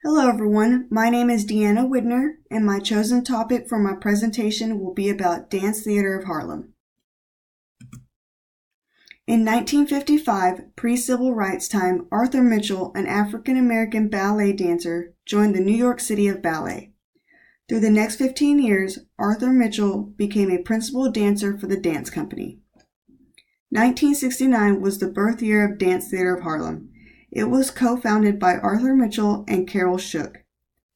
Hello everyone, my name is Deanna Widner, and my chosen topic for my presentation will be about Dance Theater of Harlem. In 1955, pre-civil rights time, Arthur Mitchell, an African-American ballet dancer, joined the New York City of Ballet. Through the next 15 years, Arthur Mitchell became a principal dancer for the dance company. 1969 was the birth year of Dance Theater of Harlem. It was co-founded by Arthur Mitchell and Carol Shook.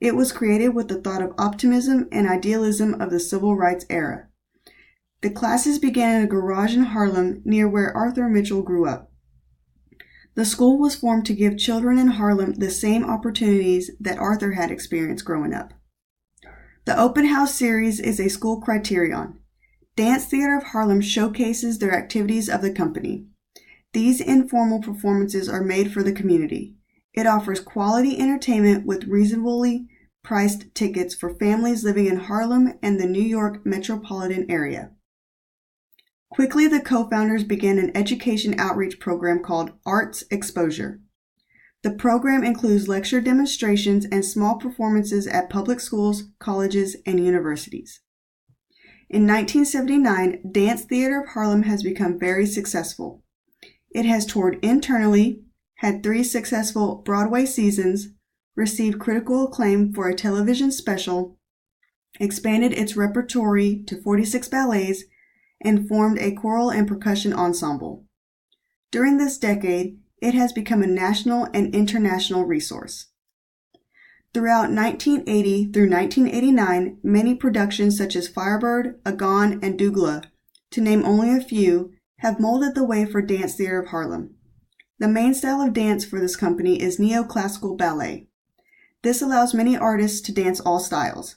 It was created with the thought of optimism and idealism of the civil rights era. The classes began in a garage in Harlem near where Arthur Mitchell grew up. The school was formed to give children in Harlem the same opportunities that Arthur had experienced growing up. The Open House series is a school criterion. Dance Theater of Harlem showcases their activities of the company. These informal performances are made for the community. It offers quality entertainment with reasonably priced tickets for families living in Harlem and the New York metropolitan area. Quickly, the co-founders began an education outreach program called Arts Exposure. The program includes lecture demonstrations and small performances at public schools, colleges, and universities. In 1979, Dance Theater of Harlem has become very successful. It has toured internally, had 3 successful Broadway seasons, received critical acclaim for a television special, expanded its repertory to 46 ballets, and formed a choral and percussion ensemble. During this decade, it has become a national and international resource. Throughout 1980 through 1989, many productions such as Firebird, Agon, and Douglas, to name only a few, have molded the way for Dance Theater of Harlem. The main style of dance for this company is neoclassical ballet. This allows many artists to dance all styles.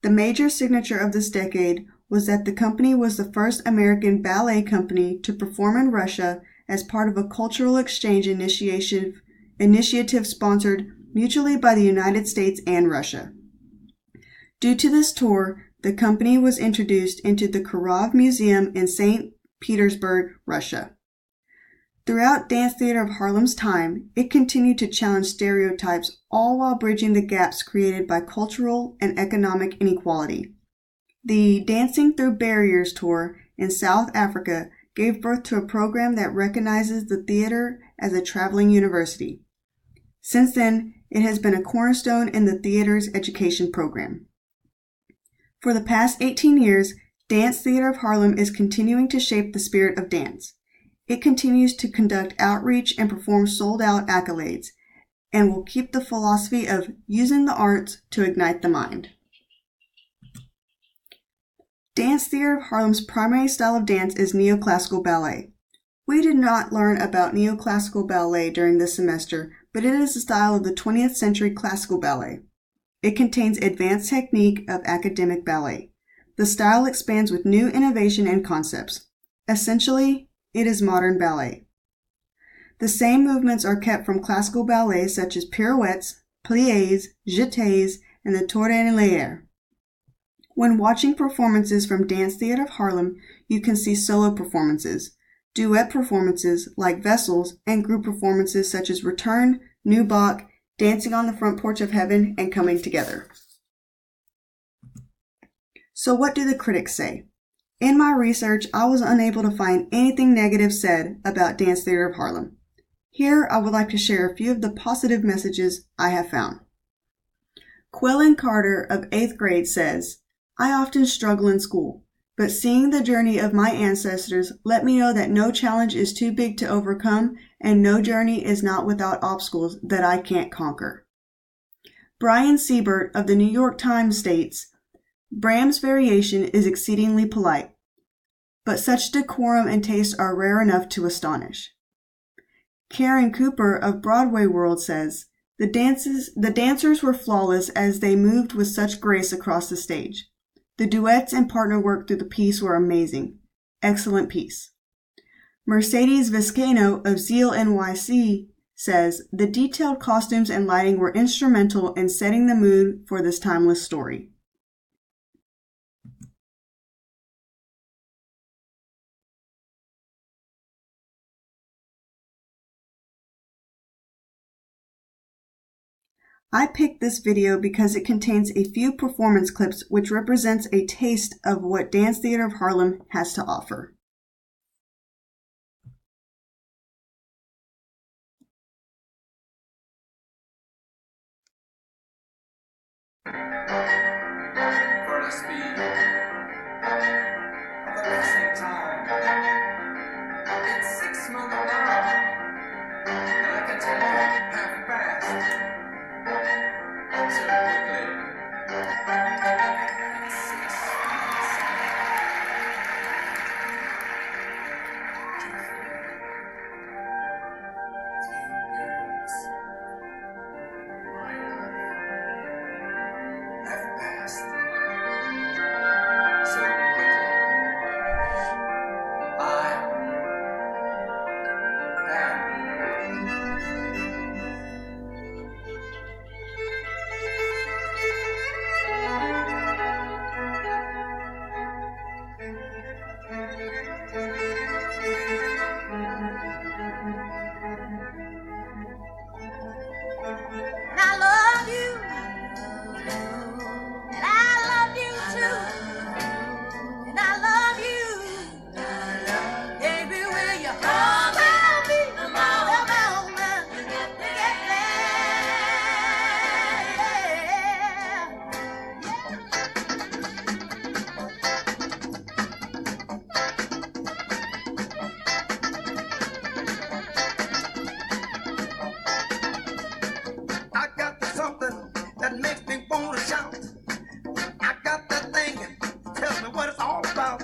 The major signature of this decade was that the company was the first American ballet company to perform in Russia as part of a cultural exchange initiative sponsored mutually by the United States and Russia. Due to this tour, the company was introduced into the Kirov Museum in St. Petersburg, Russia. Throughout Dance Theater of Harlem's time, it continued to challenge stereotypes, all while bridging the gaps created by cultural and economic inequality. The Dancing Through Barriers tour in South Africa gave birth to a program that recognizes the theater as a traveling university. Since then, it has been a cornerstone in the theater's education program. For the past 18 years, Dance Theater of Harlem is continuing to shape the spirit of dance. It continues to conduct outreach and perform sold-out accolades, and will keep the philosophy of using the arts to ignite the mind. Dance Theater of Harlem's primary style of dance is neoclassical ballet. We did not learn about neoclassical ballet during this semester, but it is a style of the 20th century classical ballet. It contains advanced technique of academic ballet. The style expands with new innovation and concepts. Essentially, it is modern ballet. The same movements are kept from classical ballet such as pirouettes, pliés, jetés, and the tour en l'air. When watching performances from Dance Theater of Harlem, you can see solo performances, duet performances like Vessels, and group performances such as Return, New Bach, Dancing on the Front Porch of Heaven, and Coming Together. So what do the critics say? In my research, I was unable to find anything negative said about Dance Theater of Harlem. Here, I would like to share a few of the positive messages I have found. Quillen Carter of 8th grade says, "I often struggle in school, but seeing the journey of my ancestors let me know that no challenge is too big to overcome and no journey is not without obstacles that I can't conquer." Brian Siebert of the New York Times states, "Bram's variation is exceedingly polite, but such decorum and taste are rare enough to astonish." Karen Cooper of Broadway World says, the dancers were flawless as they moved with such grace across the stage. The duets and partner work through the piece were amazing. Excellent piece." Mercedes Vizcaino of Zeal NYC says, "The detailed costumes and lighting were instrumental in setting the mood for this timeless story." I picked this video because it contains a few performance clips which represents a taste of what Dance Theater of Harlem has to offer. For the speed of the passing time, it's 6 months now, and I can tell you half past so quickly. 6 months. 2 years. My life have passed so quickly. I love you, and I love you too, and I love you, baby, will you hold me, come on, to get I got something that makes me want to shout. I got that thing, tell me what it's all about.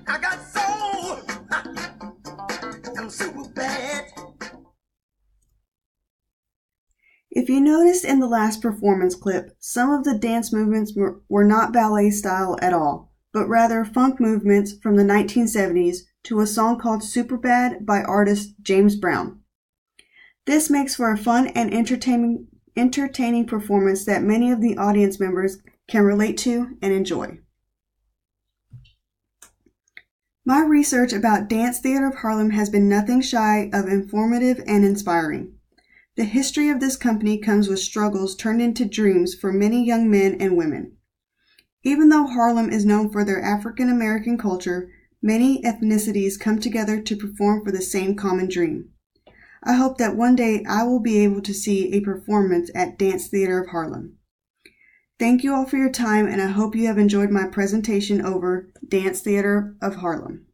I got soul, I'm super bad. If you noticed in the last performance clip, some of the dance movements were not ballet style at all, but rather funk movements from the 1970s to a song called Superbad by artist James Brown. This makes for a fun and entertaining performance that many of the audience members can relate to and enjoy. My research about Dance Theater of Harlem has been nothing shy of informative and inspiring. The history of this company comes with struggles turned into dreams for many young men and women. Even though Harlem is known for their African American culture, many ethnicities come together to perform for the same common dream. I hope that one day I will be able to see a performance at Dance Theater of Harlem. Thank you all for your time, and I hope you have enjoyed my presentation over Dance Theater of Harlem.